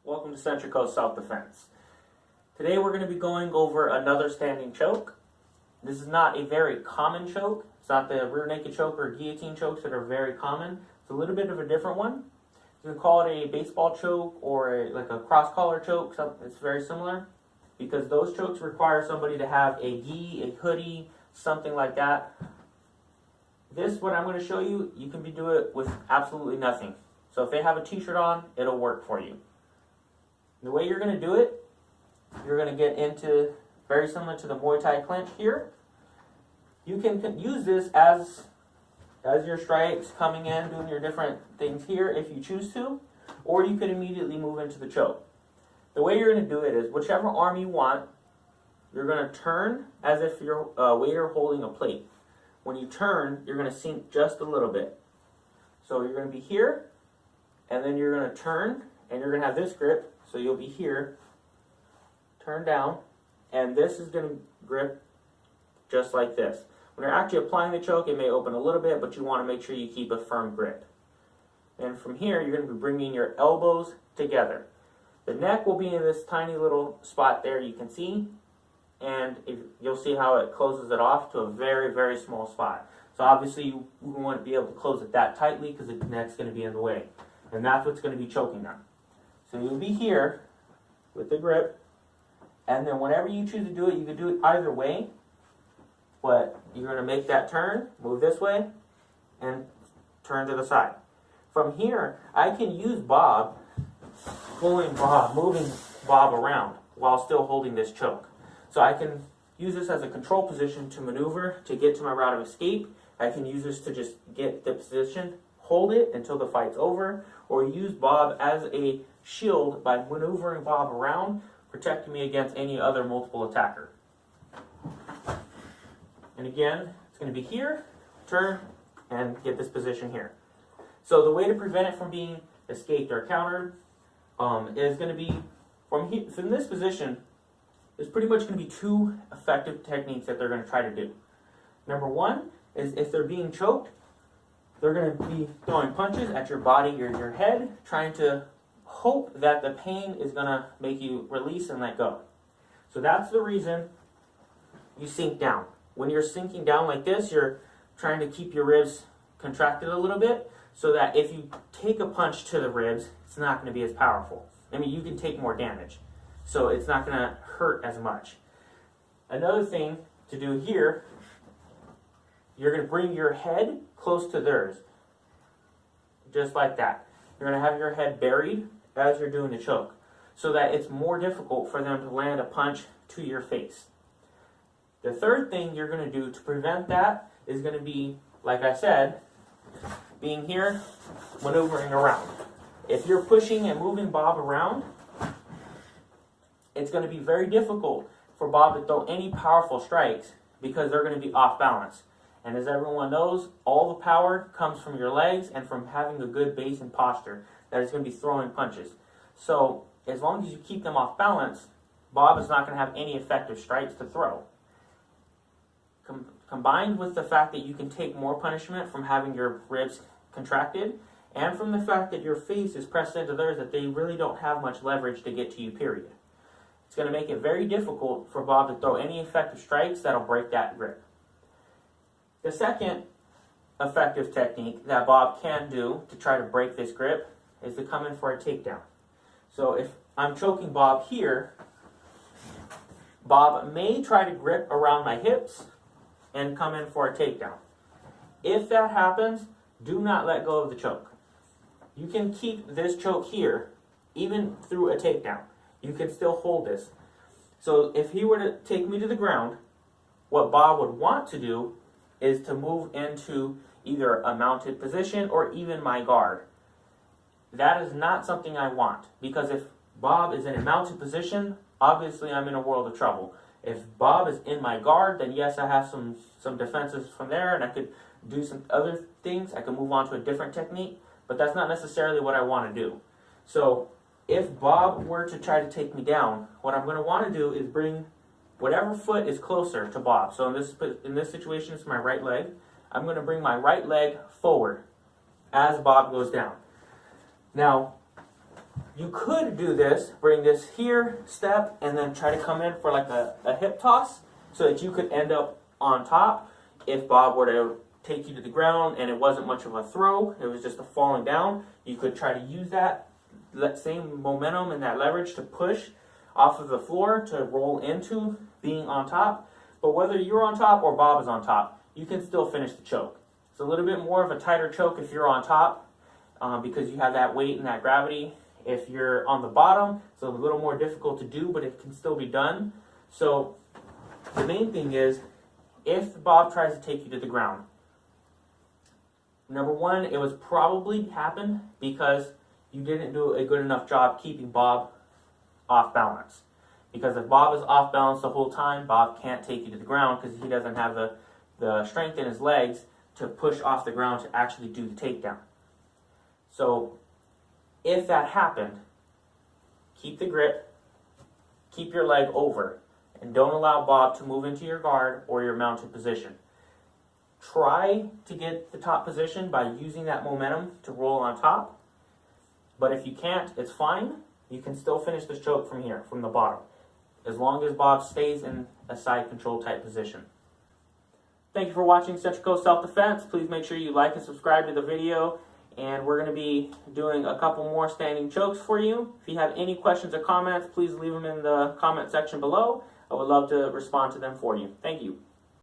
Welcome to Central Coast Self-Defense. Today we're going to be going over another standing choke. This is not a very common choke. It's not the rear naked choke or guillotine chokes that are very common. It's a little bit of a different one. You can call it a baseball choke or like a cross collar choke. It's very similar because those chokes require somebody to have a gi, a hoodie, something like that. This, what I'm going to show you, you can do it with absolutely nothing. So if they have a t-shirt on, it'll work for you. The way you're going to do it, you're going to get into very similar to the Muay Thai clinch here. You can use this as your strikes, coming in, doing your different things here if you choose to, or you can immediately move into the choke. The way you're going to do it is whichever arm you want, you're going to turn as if you're a waiter holding a plate. When you turn, you're going to sink just a little bit. So you're going to be here, and then you're going to turn, and you're going to have this grip. So you'll be here, turn down, and this is going to grip just like this. When you're actually applying the choke, it may open a little bit, but you want to make sure you keep a firm grip. And from here, you're going to be bringing your elbows together. The neck will be in this tiny little spot there you can see, and you'll see how it closes it off to a very, very small spot. So obviously you won't be able to close it that tightly because the neck's going to be in the way. And that's what's going to be choking on. So you'll be here with the grip, and then whenever you choose to do it, you can do it either way, but you're going to make that turn, move this way, and turn to the side. From here, I can use Bob, moving Bob around while still holding this choke. So I can use this as a control position to maneuver, to get to my route of escape. I can use this to just get the position, hold it until the fight's over, or use Bob as a shield by maneuvering Bob around, protecting me against any other multiple attacker. And again, it's going to be here, turn, and get this position here. So the way to prevent it from being escaped or countered is going to be from this position. There's pretty much going to be two effective techniques that they're going to try to do. Number one is if they're being choked, they're going to be throwing punches at your body, your head, trying to hope that the pain is going to make you release and let go. So that's the reason you sink down. When you're sinking down like this, you're trying to keep your ribs contracted a little bit so that if you take a punch to the ribs, it's not going to be as powerful. I mean, you can take more damage, so it's not going to hurt as much. Another thing to do here, you're going to bring your head close to theirs, just like that. You're going to have your head buried as you're doing the choke, so that it's more difficult for them to land a punch to your face. The third thing you're going to do to prevent that is going to be, like I said, being here, maneuvering around. If you're pushing and moving Bob around, it's going to be very difficult for Bob to throw any powerful strikes because they're going to be off balance. And as everyone knows, all the power comes from your legs and from having a good base and posture that is going to be throwing punches. So as long as you keep them off balance, Bob is not going to have any effective strikes to throw. Combined with the fact that you can take more punishment from having your ribs contracted, and from the fact that your face is pressed into theirs, that they really don't have much leverage to get to you, period. It's going to make it very difficult for Bob to throw any effective strikes that'll break that grip. The second effective technique that Bob can do to try to break this grip is to come in for a takedown. So if I'm choking Bob here, Bob may try to grip around my hips and come in for a takedown. If that happens, do not let go of the choke. You can keep this choke here, even through a takedown. You can still hold this. So if he were to take me to the ground, what Bob would want to do is to move into either a mounted position or even my guard. That is not something I want, because if Bob is in a mounted position, obviously I'm in a world of trouble. If Bob is in my guard, then yes, I have some defenses from there, and I could do some other things. I could move on to a different technique, but that's not necessarily what I want to do. So if Bob were to try to take me down, what I'm going to want to do is bring whatever foot is closer to Bob. So in this situation, it's my right leg. I'm going to bring my right leg forward as Bob goes down. Now, You could do this, bring this here, step, and then try to come in for like a hip toss so that you could end up on top. If Bob were to take you to the ground and it wasn't much of a throw, it was just a falling down, you could try to use that same momentum and that leverage to push off of the floor to roll into being on top. But whether you're on top or Bob is on top, you can still finish the choke. It's a little bit more of a tighter choke if you're on top because you have that weight and that gravity. If you're on the bottom, it's a little more difficult to do, but it can still be done. So the main thing is, if Bob tries to take you to the ground, number one, it was probably happened because you didn't do a good enough job keeping Bob off balance. Because if Bob is off balance the whole time, Bob can't take you to the ground because he doesn't have the strength in his legs to push off the ground to actually do the takedown. So if that happened, keep the grip, keep your leg over, and don't allow Bob to move into your guard or your mounted position. Try to get the top position by using that momentum to roll on top, but if you can't, it's fine. You can still finish this choke from here, from the bottom, as long as Bob stays in a side control type position. Thank you for watching Central Coast Self-Defense. Please make sure you like and subscribe to the video. And we're going to be doing a couple more standing chokes for you. If you have any questions or comments, please leave them in the comment section below. I would love to respond to them for you. Thank you.